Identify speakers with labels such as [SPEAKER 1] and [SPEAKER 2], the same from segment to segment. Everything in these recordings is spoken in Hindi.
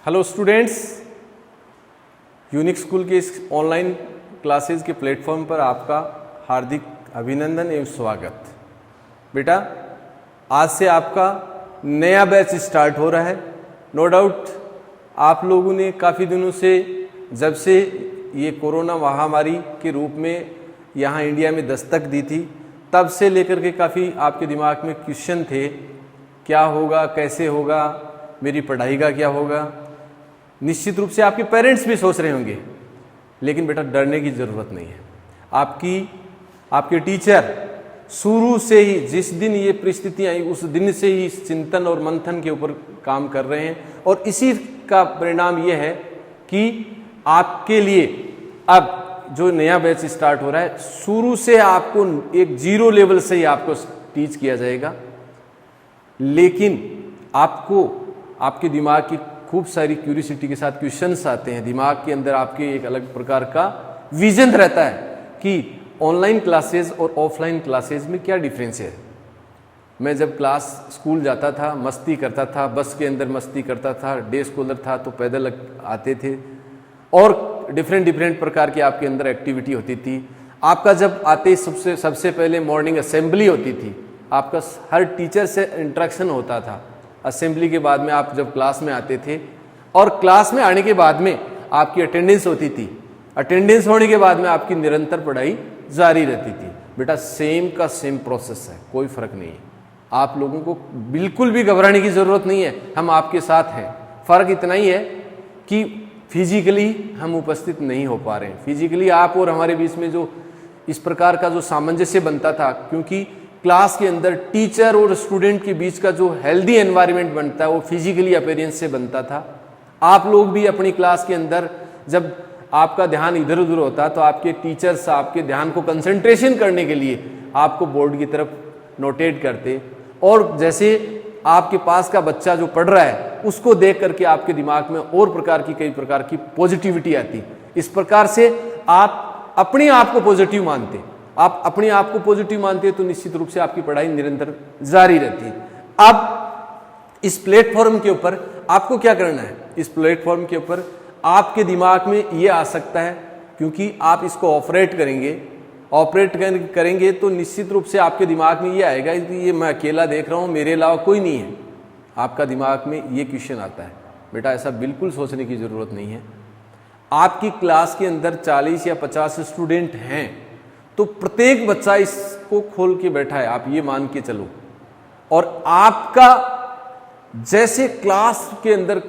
[SPEAKER 1] हेलो स्टूडेंट्स, यूनिक स्कूल के इस ऑनलाइन क्लासेस के प्लेटफॉर्म पर आपका हार्दिक अभिनंदन एवं स्वागत। बेटा, आज से आपका नया बैच स्टार्ट हो रहा है। नो डाउट आप लोगों ने काफ़ी दिनों से, जब से ये कोरोना महामारी के रूप में यहाँ इंडिया में दस्तक दी थी, तब से लेकर के काफ़ी आपके दिमाग में क्वेश्चन थे, क्या होगा, कैसे होगा, मेरी पढ़ाई का क्या होगा। निश्चित रूप से आपके पेरेंट्स भी सोच रहे होंगे, लेकिन बेटा डरने की ज़रूरत नहीं है। आपके टीचर शुरू से ही, जिस दिन ये परिस्थितियाँ आई उस दिन से ही चिंतन और मंथन के ऊपर काम कर रहे हैं, और इसी का परिणाम ये है कि आपके लिए अब जो नया बैच स्टार्ट हो रहा है, शुरू से आपको एक जीरो लेवल से ही आपको टीच किया जाएगा। लेकिन आपको आपके दिमाग की खूब सारी क्यूरियोसिटी के साथ क्वेश्चंस आते हैं, दिमाग के अंदर आपके एक अलग प्रकार का विजन रहता है कि ऑनलाइन क्लासेस और ऑफलाइन क्लासेस में क्या डिफरेंस है। मैं जब स्कूल जाता था, मस्ती करता था, बस के अंदर मस्ती करता था, डे स्कॉलर था तो पैदल आते थे, और डिफरेंट प्रकार की आपके अंदर एक्टिविटी होती थी। आपका जब आते ही सबसे पहले मॉर्निंग असेंबली होती थी, आपका हर टीचर से इंटरेक्शन होता था। असेंबली के बाद में आप जब क्लास में आते थे, और क्लास में आने के बाद में आपकी अटेंडेंस होती थी। अटेंडेंस होने के बाद में आपकी निरंतर पढ़ाई जारी रहती थी। बेटा सेम का सेम प्रोसेस है, कोई फर्क नहीं है। आप लोगों को बिल्कुल भी घबराने की ज़रूरत नहीं है, हम आपके साथ हैं। फ़र्क इतना ही है कि फिजिकली हम उपस्थित नहीं हो पा रहे हैं। फिजिकली आप और हमारे बीच में जो इस प्रकार का जो सामंजस्य बनता था, क्योंकि क्लास के अंदर टीचर और स्टूडेंट के बीच का जो हेल्दी एनवायरनमेंट बनता है वो फिजिकली अपीयरेंस से बनता था। आप लोग भी अपनी क्लास के अंदर जब आपका ध्यान इधर उधर होता तो आपके टीचर्स आपके ध्यान को कंसंट्रेशन करने के लिए आपको बोर्ड की तरफ नोटेट करते, और जैसे आपके पास का बच्चा जो पढ़ रहा है उसको देख करके आपके दिमाग में और कई प्रकार की पॉजिटिविटी आती। इस प्रकार से आप अपने आप को पॉजिटिव मानते। आप अपने आप को पॉजिटिव मानते हैं तो निश्चित रूप से आपकी पढ़ाई निरंतर जारी रहती है। अब इस प्लेटफॉर्म के ऊपर आपको क्या करना है? इस प्लेटफॉर्म के ऊपर आपके दिमाग में ये आ सकता है, क्योंकि आप इसको ऑपरेट करेंगे तो निश्चित रूप से आपके दिमाग में ये आएगा कि ये मैं अकेला देख रहा हूँ, मेरे अलावा कोई नहीं है। आपका दिमाग में ये क्वेश्चन आता है। बेटा ऐसा बिल्कुल सोचने की ज़रूरत नहीं है। आपकी क्लास के अंदर 40 या 50 स्टूडेंट हैं तो प्रत्येक बच्चा इसको खोल के बैठा है, आप ये मान के चलो। और आपका जैसे क्लास के अंदर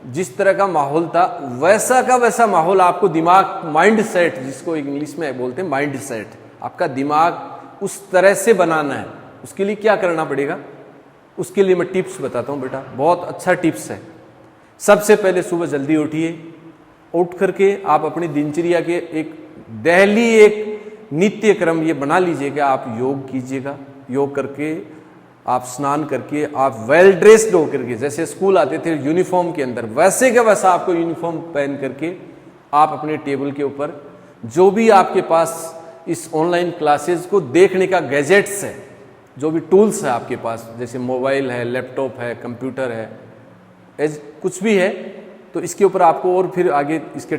[SPEAKER 1] जिस तरह का माहौल था, वैसा का वैसा माहौल आपको दिमाग, माइंड सेट जिसको इंग्लिश में बोलते हैं माइंड सेट, आपका दिमाग उस तरह से बनाना है। उसके लिए क्या करना पड़ेगा? उसके लिए मैं टिप्स बताता हूँ बेटा, बहुत अच्छा टिप्स है। सबसे पहले सुबह जल्दी उठिए। उठ करके आप अपनी दिनचर्या के एक नित्य क्रम ये बना लीजिएगा। आप योग कीजिएगा। योग करके आप स्नान करके आप वेल ड्रेस्ड होकर के, जैसे स्कूल आते थे यूनिफॉर्म के अंदर, वैसे का वैसा आपको यूनिफॉर्म पहन करके आप अपने टेबल के ऊपर जो भी आपके पास इस ऑनलाइन क्लासेस को देखने का गैजेट्स है, जो भी टूल्स है आपके पास, जैसे मोबाइल है, लैपटॉप है, कंप्यूटर है, कुछ भी है, तो इसके ऊपर आपको और फिर आगे इसके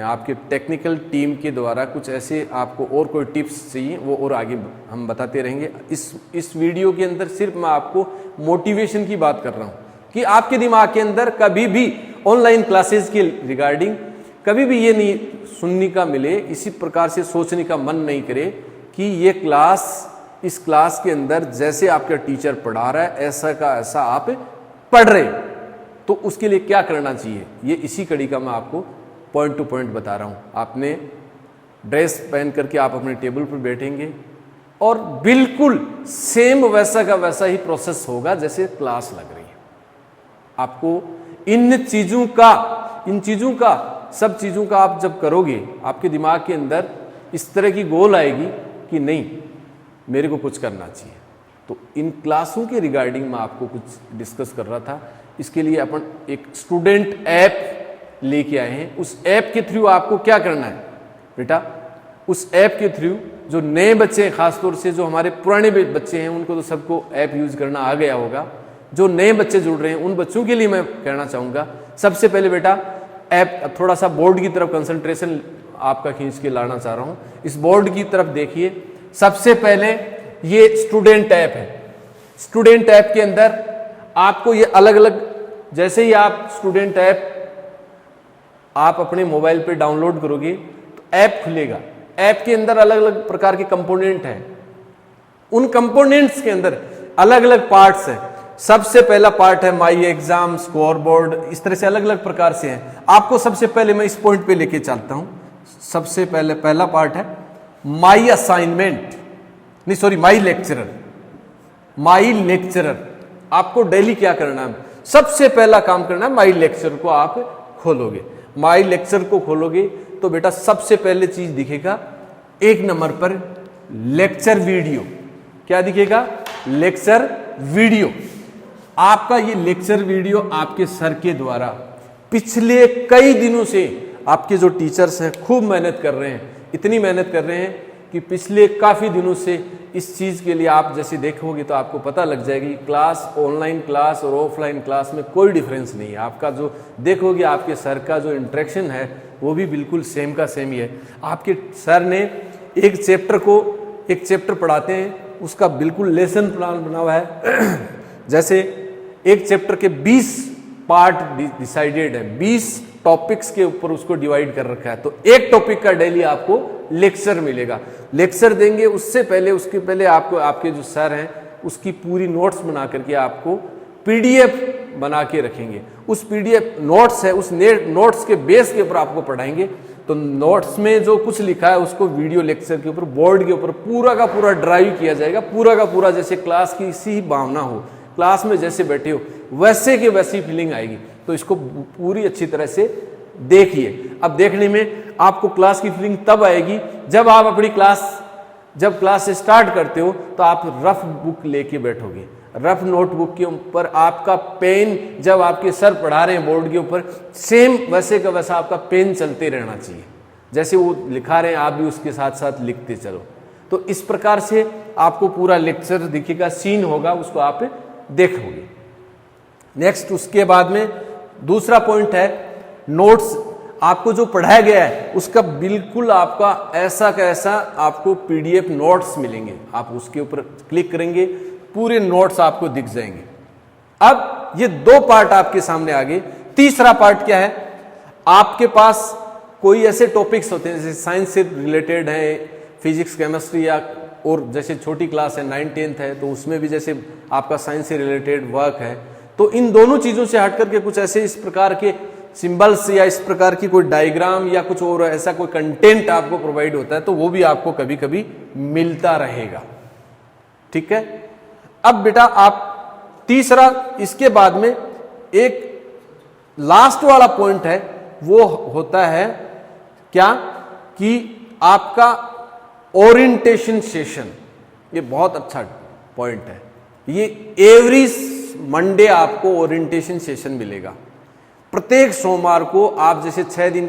[SPEAKER 1] आपके टेक्निकल टीम के द्वारा कुछ ऐसे आपको और कोई टिप्स चाहिए वो और आगे हम बताते रहेंगे। इस वीडियो के अंदर सिर्फ मैं आपको मोटिवेशन की बात कर रहा हूँ कि आपके दिमाग के अंदर कभी भी ऑनलाइन क्लासेस के रिगार्डिंग कभी भी ये नहीं सुनने का मिले, इसी प्रकार से सोचने का मन नहीं करे कि ये इस क्लास के अंदर जैसे आपका टीचर पढ़ा रहा है ऐसा का ऐसा आप पढ़ रहे। तो उसके लिए क्या करना चाहिए, ये इसी कड़ी का मैं आपको पॉइंट टू पॉइंट बता रहा हूँ। आपने ड्रेस पहन करके आप अपने टेबल पर बैठेंगे और बिल्कुल सेम वैसा का वैसा ही प्रोसेस होगा जैसे क्लास लग रही है। आपको सब चीज़ों का आप जब करोगे, आपके दिमाग के अंदर इस तरह की गोल आएगी कि नहीं, मेरे को कुछ करना चाहिए। तो इन क्लासों के रिगार्डिंग मैं आपको कुछ डिस्कस कर रहा था। इसके लिए अपन एक स्टूडेंट ऐप लेके आए हैं। उस ऐप के थ्रू आपको क्या करना है बेटा? उस ऐप के थ्रू जो नए बच्चे हैं, खासतौर से जो हमारे पुराने बच्चे हैं, उनको तो सबको ऐप यूज करना आ गया होगा। जो नए बच्चे जुड़ रहे हैं उन बच्चों के लिए मैं कहना चाहूँगा, सबसे पहले बेटा ऐप थोड़ा सा बोर्ड की तरफ कंसंट्रेशन आपका खींच के लाना चाह रहा हूँ। इस बोर्ड की तरफ देखिए, सबसे पहले ये स्टूडेंट ऐप है। स्टूडेंट ऐप के अंदर आपको ये अलग अलग, जैसे ही आप स्टूडेंट ऐप आप अपने मोबाइल पे डाउनलोड करोगे तो ऐप खुलेगा। ऐप के अंदर अलग अलग प्रकार के कंपोनेंट हैं। उन कंपोनेंट्स के अंदर अलग अलग पार्ट्स हैं। सबसे पहला पार्ट है माई एग्जाम, स्कोर बोर्ड, इस तरह से अलग अलग प्रकार से हैं। आपको सबसे पहले मैं इस पॉइंट पे लेके चलता हूं। सबसे पहले पहला पार्ट है माई असाइनमेंट, नहीं sorry my lecturer. My lecturer आपको डेली क्या करना है, सबसे पहला काम करना है माई लेक्चर को आप खोलोगे। माई लेक्चर को खोलोगे तो बेटा सबसे पहले चीज दिखेगा, एक नंबर पर लेक्चर वीडियो। क्या दिखेगा? Lecture video. आपका ये लेक्चर वीडियो आपके सर के द्वारा पिछले कई दिनों से आपके जो टीचर्स हैं खूब मेहनत कर रहे हैं। इतनी मेहनत कर रहे हैं कि पिछले काफ़ी दिनों से इस चीज़ के लिए आप जैसे देखोगे तो आपको पता लग जाएगी, क्लास ऑनलाइन क्लास और ऑफलाइन क्लास में कोई डिफरेंस नहीं है। आपका जो देखोगे आपके सर का जो इंटरेक्शन है वो भी बिल्कुल सेम का सेम ही है। आपके सर ने एक चैप्टर पढ़ाते हैं, उसका बिल्कुल लेसन प्लान बना हुआ है। जैसे एक चैप्टर के 20 पार्ट डिसाइडेड है, 20 टॉपिक्स के ऊपर उसको डिवाइड कर रखा है। तो एक टॉपिक का डेली आपको लेक्चर मिलेगा। लेक्चर देंगे उससे पहले, उसके पहले आपको आपके जो सर हैं उसकी पूरी नोट्स बना करके आपको पीडीएफ बना के रखेंगे। उस पीडीएफ नोट्स है, उस नोट्स के बेस के ऊपर आपको पढ़ाएंगे। तो नोट्स में जो कुछ लिखा है उसको वीडियो लेक्चर के ऊपर, बोर्ड के ऊपर पूरा का पूरा ड्राइव किया जाएगा। पूरा का पूरा जैसे क्लास की सी भावना हो, क्लास में जैसे बैठे हो वैसे की वैसी फीलिंग आएगी। तो इसको पूरी अच्छी तरह से देखिए। अब देखने में आपको क्लास की फीलिंग तब आएगी जब आप अपनी क्लास से स्टार्ट करते हो तो आप रफ बुक लेके बैठोगे। रफ नोटबुक के ऊपर आपका पेन, जब आपके सर पढ़ा रहे हैं बोर्ड के ऊपर, सेम वैसे का वैसा आपका पेन चलते रहना चाहिए। जैसे वो लिखा रहे हैं आप भी उसके साथ साथ लिखते चलो। तो इस प्रकार से आपको पूरा लेक्चर दिखेगा, सीन होगा, उसको आप देखोगे। नेक्स्ट उसके बाद में दूसरा पॉइंट है नोट्स। आपको जो पढ़ाया गया है उसका बिल्कुल आपका ऐसा का ऐसा आपको पीडीएफ नोट्स मिलेंगे। आप उसके ऊपर क्लिक करेंगे, पूरे नोट्स आपको दिख जाएंगे। अब ये दो पार्ट आपके सामने आ गए। तीसरा पार्ट क्या है, आपके पास कोई ऐसे टॉपिक्स होते हैं जैसे साइंस से रिलेटेड है, फिजिक्स केमिस्ट्री, या और जैसे छोटी क्लास है 9th 10th है तो उसमें भी जैसे आपका साइंस से रिलेटेड वर्क है। तो इन दोनों चीजों से हट करके कुछ ऐसे इस प्रकार के सिंबल्स या इस प्रकार की कोई डायग्राम या कुछ और ऐसा कोई कंटेंट आपको प्रोवाइड होता है तो वो भी आपको कभी कभी मिलता रहेगा। ठीक है। अब बेटा आप तीसरा, इसके बाद में एक लास्ट वाला पॉइंट है, वो होता है क्या कि आपका ओरिएंटेशन सेशन। ये बहुत अच्छा पॉइंट है। ये एवरी मंडे आपको ओरिएंटेशन सेशन मिलेगा। प्रत्येक सोमवार को आप जैसे 6 दिन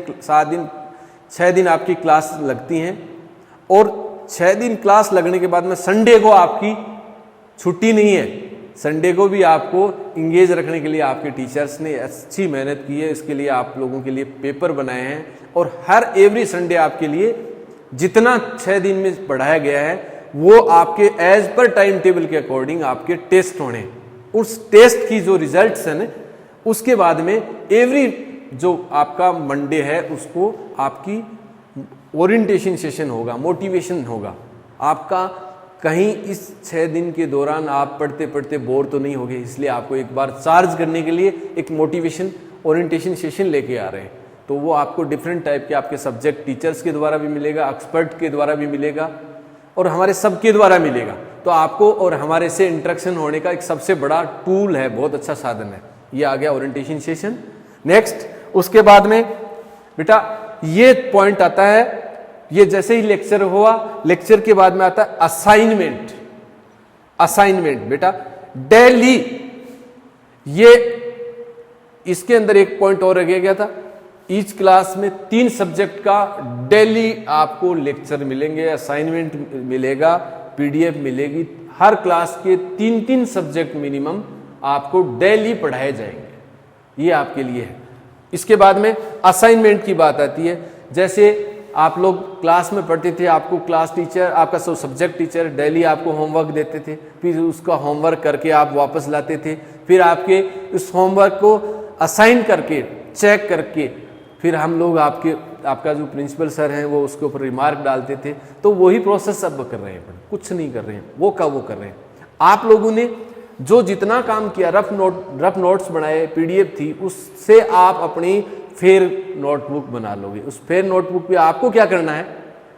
[SPEAKER 1] 6 दिन आपकी क्लास लगती हैं और 6 दिन क्लास लगने के बाद में संडे को आपकी छुट्टी नहीं है। संडे को भी आपको इंगेज रखने के लिए आपके टीचर्स ने अच्छी मेहनत की है। इसके लिए आप लोगों के लिए पेपर बनाए हैं और हर एवरी संडे आपके लिए जितना 6 दिन में पढ़ाया गया है वो आपके एज पर टाइम टेबल के अकॉर्डिंग आपके टेस्ट होने। उस टेस्ट की जो रिजल्ट्स हैं उसके बाद में एवरी जो आपका मंडे है उसको आपकी ओरिएंटेशन सेशन होगा, मोटिवेशन होगा आपका। कहीं इस 6 दिन के दौरान आप पढ़ते पढ़ते बोर तो नहीं होगे, इसलिए आपको एक बार चार्ज करने के लिए एक मोटिवेशन ओरिएंटेशन सेशन लेके आ रहे हैं। तो वो आपको डिफरेंट टाइप के आपके सब्जेक्ट टीचर्स के द्वारा भी मिलेगा, एक्सपर्ट के द्वारा भी मिलेगा और हमारे सबके द्वारा मिलेगा। तो आपको और हमारे से इंटरेक्शन होने का एक सबसे बड़ा टूल है, बहुत अच्छा साधन है। ये आ गया ओरिएंटेशन सेशन। नेक्स्ट उसके बाद में बेटा ये पॉइंट आता है, ये जैसे ही लेक्चर हुआ, लेक्चर के बाद में आता है असाइनमेंट। असाइनमेंट बेटा डेली, ये इसके अंदर एक पॉइंट और रह गया था, ईच क्लास में 3 सब्जेक्ट का डेली आपको लेक्चर मिलेंगे, असाइनमेंट मिलेगा, पीडीएफ मिलेगी। हर क्लास के 3-3 सब्जेक्ट मिनिमम आपको डेली पढ़ाए जाएंगे, ये आपके लिए है। इसके बाद में असाइनमेंट की बात आती है। जैसे आप लोग क्लास में पढ़ते थे, आपको क्लास टीचर, आपका सब्जेक्ट टीचर डेली आपको होमवर्क देते थे, फिर उसका होमवर्क करके आप वापस लाते थे, फिर आपके उस होमवर्क को असाइन करके चेक करके फिर हम लोग आपका जो प्रिंसिपल सर हैं वो उसके ऊपर रिमार्क डालते थे। तो वही प्रोसेस अब कर रहे हैं, कुछ नहीं कर रहे हैं, वो कर रहे हैं। आप लोगों ने जो जितना काम किया, रफ नोट्स बनाए, पीडीएफ थी, उससे आप अपनी फेयर नोटबुक बना लोगे। उस फेयर नोटबुक पे आपको क्या करना है,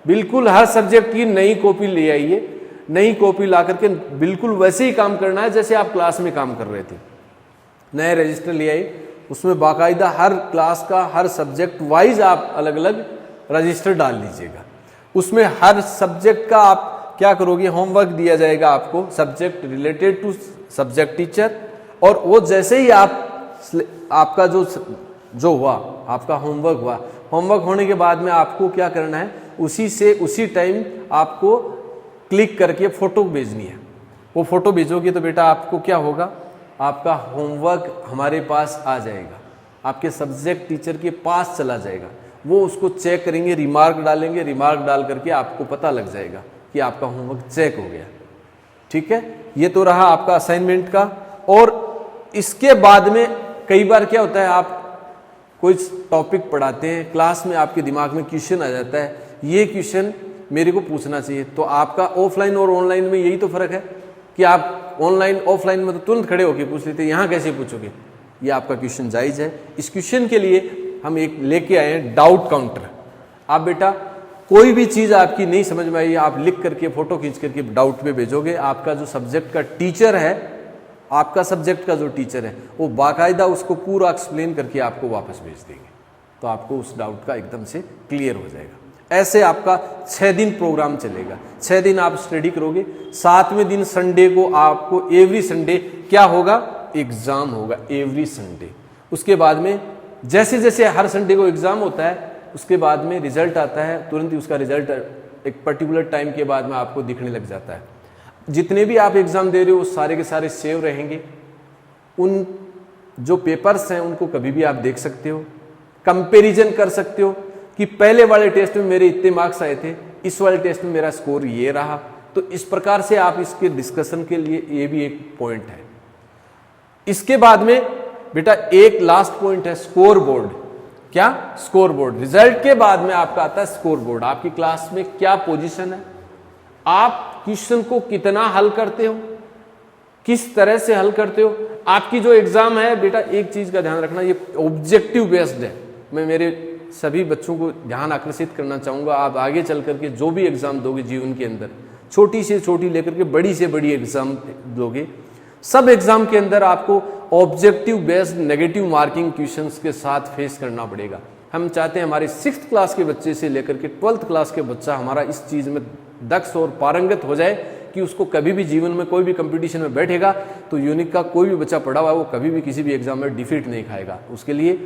[SPEAKER 1] बिल्कुल हर सब्जेक्ट की नई कॉपी ले आइए, नई कॉपी ला करके बिल्कुल वैसे ही काम करना है जैसे आप क्लास में काम कर रहे थे। नए रजिस्टर ले आइए, उसमें बाकायदा हर क्लास का हर सब्जेक्ट वाइज आप अलग अलग रजिस्टर डाल लीजिएगा। उसमें हर सब्जेक्ट का आप क्या करोगे, होमवर्क दिया जाएगा आपको, subject related to subject teacher, और वो जैसे ही आपका जो हुआ, आपका होमवर्क हुआ, होमवर्क होने के बाद में आपको क्या करना है, उसी टाइम आपको क्लिक करके फोटो भेजनी है। वो फोटो भेजोगे तो बेटा आपको क्या होगा, आपका होमवर्क हमारे पास आ जाएगा, आपके सब्जेक्ट टीचर के पास चला जाएगा, वो उसको चेक करेंगे, रिमार्क डालेंगे, रिमार्क डाल करके आपको पता लग जाएगा कि आपका होमवर्क चेक हो गया। ठीक है, ये तो रहा आपका असाइनमेंट का। और इसके बाद में कई बार क्या होता है, आप कोई टॉपिक पढ़ाते हैं, क्लास में आपके दिमाग में क्वेश्चन आ जाता है, ये क्वेश्चन मेरे को पूछना चाहिए। तो आपका ऑफलाइन और ऑनलाइन में यही तो फर्क है कि आप ऑफलाइन में तो तुरंत खड़े होकर पूछ लेते हैं, यहाँ कैसे पूछोगे, ये आपका क्वेश्चन जायज़ है। इस क्वेश्चन के लिए हम एक लेके आए हैं डाउट काउंटर। आप बेटा कोई भी चीज़ आपकी नहीं समझ में आई, आप लिख करके फोटो खींच करके डाउट पे भेजोगे, आपका जो सब्जेक्ट का टीचर है, आपका सब्जेक्ट का जो टीचर है, वो बाकायदा उसको पूरा एक्सप्लेन करके आपको वापस भेज देंगे, तो आपको उस डाउट का एकदम से क्लियर हो जाएगा। ऐसे आपका 6 दिन प्रोग्राम चलेगा, 6 दिन आप स्टडी करोगे। 7वें दिन संडे को आपको एवरी संडे क्या होगा, एग्जाम होगा एवरी संडे। उसके बाद में जैसे जैसे हर संडे को एग्जाम होता है, उसके बाद में रिजल्ट आता है, तुरंत ही उसका रिजल्ट एक पर्टिकुलर टाइम के बाद में आपको दिखने लग जाता है। जितने भी आप एग्जाम दे रहे हो वो सारे के सारे सेव रहेंगे। उन जो पेपर्स हैं उनको कभी भी आप देख सकते हो, कंपैरिजन कर सकते हो कि पहले वाले टेस्ट में मेरे इतने मार्क्स आए थे, इस वाले टेस्ट में मेरा स्कोर ये रहा। तो इस प्रकार से आप इसके डिस्कशन के लिए ये भी एक पॉइंट है। इसके बाद में बेटा एक लास्ट पॉइंट है स्कोर बोर्ड। क्या, स्कोर बोर्ड। रिजल्ट के बाद में आपका आता है स्कोर बोर्ड, आपकी क्लास में क्या पोजीशन है, आप क्वेश्चन को कितना हल करते हो, किस तरह से हल करते हो। आपकी जो एग्जाम है बेटा, एक चीज का ध्यान रखना, ये ऑब्जेक्टिव बेस्ड है। मैं मेरे सभी बच्चों को ध्यान आकर्षित करना चाहूंगा, आप आगे चल करके जो भी एग्जाम दोगे जीवन के अंदर, छोटी से छोटी लेकर के बड़ी से बड़ी एग्जाम दोगे, सब एग्जाम के अंदर आपको objective based negative marking questions के साथ फेस करना पड़ेगा। हम चाहते हैं हमारे 6th क्लास के बच्चे से लेकर के 12th क्लास के बच्चा हमारा इस चीज़ में दक्ष और पारंगत हो जाए कि उसको कभी भी जीवन में कोई भी कंपटीशन में बैठेगा तो यूनिक का कोई भी बच्चा पढ़ा हुआ है वो कभी भी किसी भी एग्जाम में डिफीट नहीं खाएगा। उसके लिए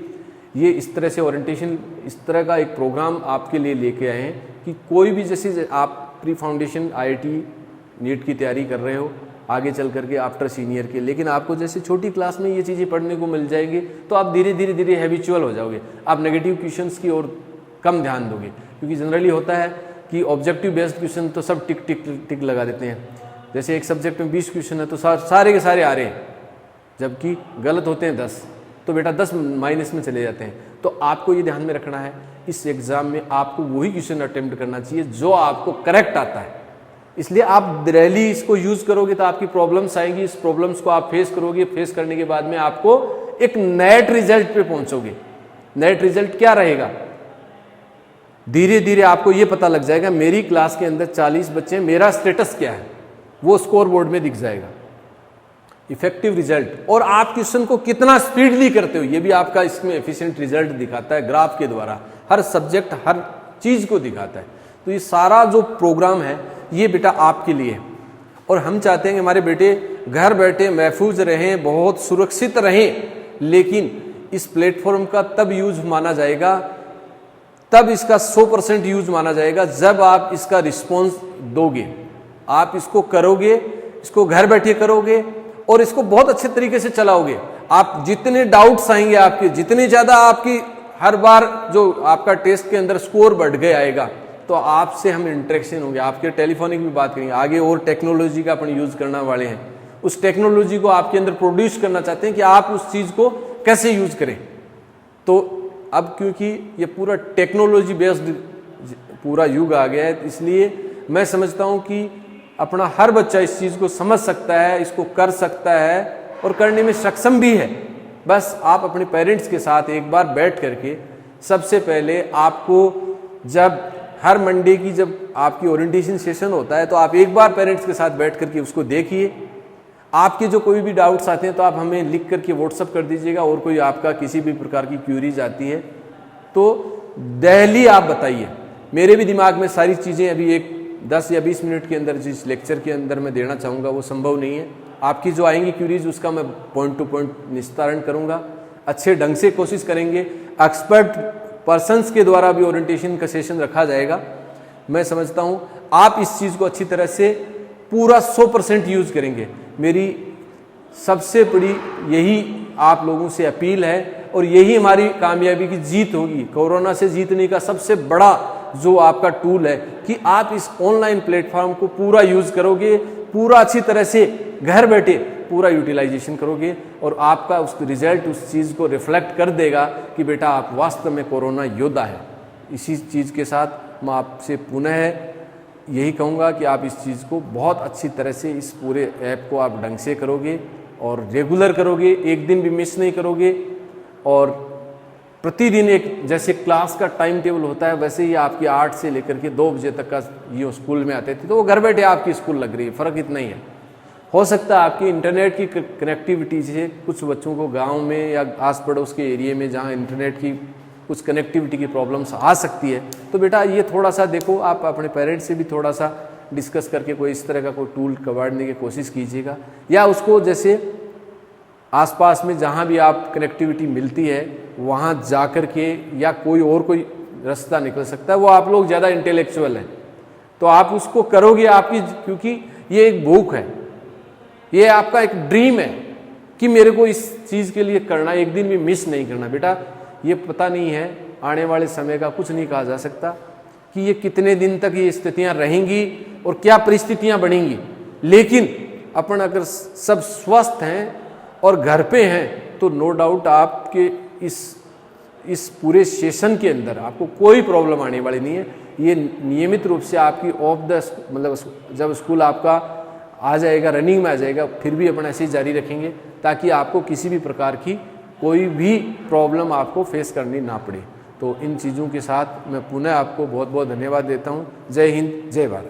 [SPEAKER 1] ये इस तरह से ओरिएंटेशन, इस तरह का एक प्रोग्राम आपके लिए लेके आए हैं कि कोई भी, जैसे आप प्री फाउंडेशन IIT नीट की तैयारी कर रहे हो आगे चल करके आफ्टर सीनियर के, लेकिन आपको जैसे छोटी क्लास में ये चीज़ें पढ़ने को मिल जाएगी तो आप धीरे धीरे हैबिचुअल हो जाओगे। आप नेगेटिव क्वेश्चंस की ओर कम ध्यान दोगे, क्योंकि जनरली होता है कि ऑब्जेक्टिव बेस्ड क्वेश्चन तो सब टिक टिक टिक लगा देते हैं। जैसे एक सब्जेक्ट में 20 क्वेश्चन है तो सारे के सारे आ रहे हैं, जबकि गलत होते हैं 10, तो बेटा 10 माइनस में चले जाते हैं। तो आपको ये ध्यान में रखना है, इस एग्जाम में आपको वही क्वेश्चन अटेम्प्ट करना चाहिए जो आपको करेक्ट आता है। इसलिए आप रैली इसको यूज करोगे तो आपकी प्रॉब्लम्स आएंगी, इस प्रॉब्लम्स को आप फेस करोगे, फेस करने के बाद में आपको एक नेट रिजल्ट पे पहुंचोगे। नेट रिजल्ट क्या रहेगा, धीरे धीरे आपको ये पता लग जाएगा मेरी क्लास के अंदर 40 बच्चे हैं, मेरा स्टेटस क्या है, वो स्कोर बोर्ड में दिख जाएगा। इफेक्टिव रिजल्ट, और आप क्वेश्चन को कितना स्पीडली करते हो ये भी आपका इसमें एफिशिएंट रिजल्ट दिखाता है, ग्राफ के द्वारा हर सब्जेक्ट हर चीज को दिखाता है। तो ये सारा जो प्रोग्राम है ये बेटा आपके लिए है, और हम चाहते हैं कि हमारे बेटे घर बैठे महफूज रहें, बहुत सुरक्षित रहें। लेकिन इस प्लेटफॉर्म का तब यूज माना जाएगा, तब इसका 100% यूज माना जाएगा जब आप इसका रिस्पॉन्स दोगे। आप इसको करोगे, इसको घर बैठे करोगे और इसको बहुत अच्छे तरीके से चलाओगे, आप जितने डाउट्स आएंगे आपके, जितने ज़्यादा आपकी हर बार जो आपका टेस्ट के अंदर स्कोर बढ़ गया आएगा, तो आपसे हम इंटरेक्शन होंगे, आपके टेलीफोनिक भी बात करेंगे, आगे और टेक्नोलॉजी का अपन यूज़ करने वाले हैं, उस टेक्नोलॉजी को आपके अंदर प्रोड्यूस करना चाहते हैं कि आप उस चीज़ को कैसे यूज़ करें। तो अब क्योंकि ये पूरा टेक्नोलॉजी बेस्ड पूरा युग आ गया है, इसलिए मैं समझता हूँ कि अपना हर बच्चा इस चीज़ को समझ सकता है, इसको कर सकता है और करने में सक्षम भी है। बस आप अपने पेरेंट्स के साथ एक बार बैठ करके, सबसे पहले आपको जब हर मंडे की जब आपकी ओरिएंटेशन सेशन होता है, तो आप एक बार पेरेंट्स के साथ बैठ करके उसको देखिए। आपके जो कोई भी डाउट्स आते हैं तो आप हमें लिख करके व्हाट्सअप कर दीजिएगा, और कोई आपका किसी भी प्रकार की क्यूरीज आती है तो डेली आप बताइए। मेरे भी दिमाग में सारी चीज़ें अभी एक 10 या 20 मिनट के अंदर जिस लेक्चर के अंदर मैं देना चाहूँगा वो संभव नहीं है। आपकी जो आएंगी क्यूरीज उसका मैं पॉइंट टू पॉइंट निस्तारण करूँगा, अच्छे ढंग से कोशिश करेंगे। एक्सपर्ट पर्सन्स के द्वारा भी ओरिएंटेशन का सेशन रखा जाएगा। मैं समझता हूँ आप इस चीज़ को अच्छी तरह से पूरा 100% यूज़ करेंगे। मेरी सबसे बड़ी यही आप लोगों से अपील है, और यही हमारी कामयाबी की जीत होगी। कोरोना से जीतने का सबसे बड़ा जो आपका टूल है कि आप इस ऑनलाइन प्लेटफॉर्म को पूरा यूज़ करोगे, पूरा अच्छी तरह से घर बैठे पूरा यूटिलाइजेशन करोगे, और आपका उस रिजल्ट उस चीज़ को रिफ्लेक्ट कर देगा कि बेटा आप वास्तव में कोरोना योद्धा है। इसी चीज़ के साथ मैं आपसे पुनः यही कहूँगा कि आप इस चीज़ को बहुत अच्छी तरह से इस पूरे ऐप को आप ढंग से करोगे और रेगुलर करोगे, एक दिन भी मिस नहीं करोगे। और प्रतिदिन एक जैसे क्लास का टाइम टेबल होता है वैसे ही आपकी 8 से लेकर के 2 बजे तक का ये स्कूल में आते थे, तो वो घर बैठे आपकी स्कूल लग रही है। फ़र्क इतना ही है। हो सकता है आपकी इंटरनेट की कनेक्टिविटी से कुछ बच्चों को गांव में या आस पड़ोस के एरिया में जहां इंटरनेट की कुछ कनेक्टिविटी की प्रॉब्लम्स आ सकती है, तो बेटा ये थोड़ा सा देखो, आप अपने पेरेंट्स से भी थोड़ा सा डिस्कस करके कोई इस तरह का कोई टूल कबाड़ने की कोशिश कीजिएगा, या उसको जैसे आसपास में जहाँ भी आप कनेक्टिविटी मिलती है वहाँ जा कर के, या कोई रास्ता निकल सकता है। वो आप लोग ज़्यादा इंटेलेक्चुअल हैं तो आप उसको करोगे आपकी, क्योंकि ये एक भूख है, ये आपका एक ड्रीम है कि मेरे को इस चीज़ के लिए करना, एक दिन भी मिस नहीं करना। बेटा ये पता नहीं है, आने वाले समय का कुछ नहीं कहा जा सकता कि ये कितने दिन तक ये स्थितियाँ रहेंगी और क्या परिस्थितियाँ बनेंगी, लेकिन अपन अगर सब स्वस्थ हैं और घर पे हैं तो नो डाउट आपके इस पूरे सेशन के अंदर आपको कोई प्रॉब्लम आने वाली नहीं है। ये नियमित रूप से आपकी मतलब जब स्कूल आपका आ जाएगा, रनिंग में आ जाएगा, फिर भी अपन ऐसे ही जारी रखेंगे ताकि आपको किसी भी प्रकार की कोई भी प्रॉब्लम आपको फेस करनी ना पड़े। तो इन चीज़ों के साथ मैं पुनः आपको बहुत बहुत धन्यवाद देता हूँ। जय हिंद, जय भारत।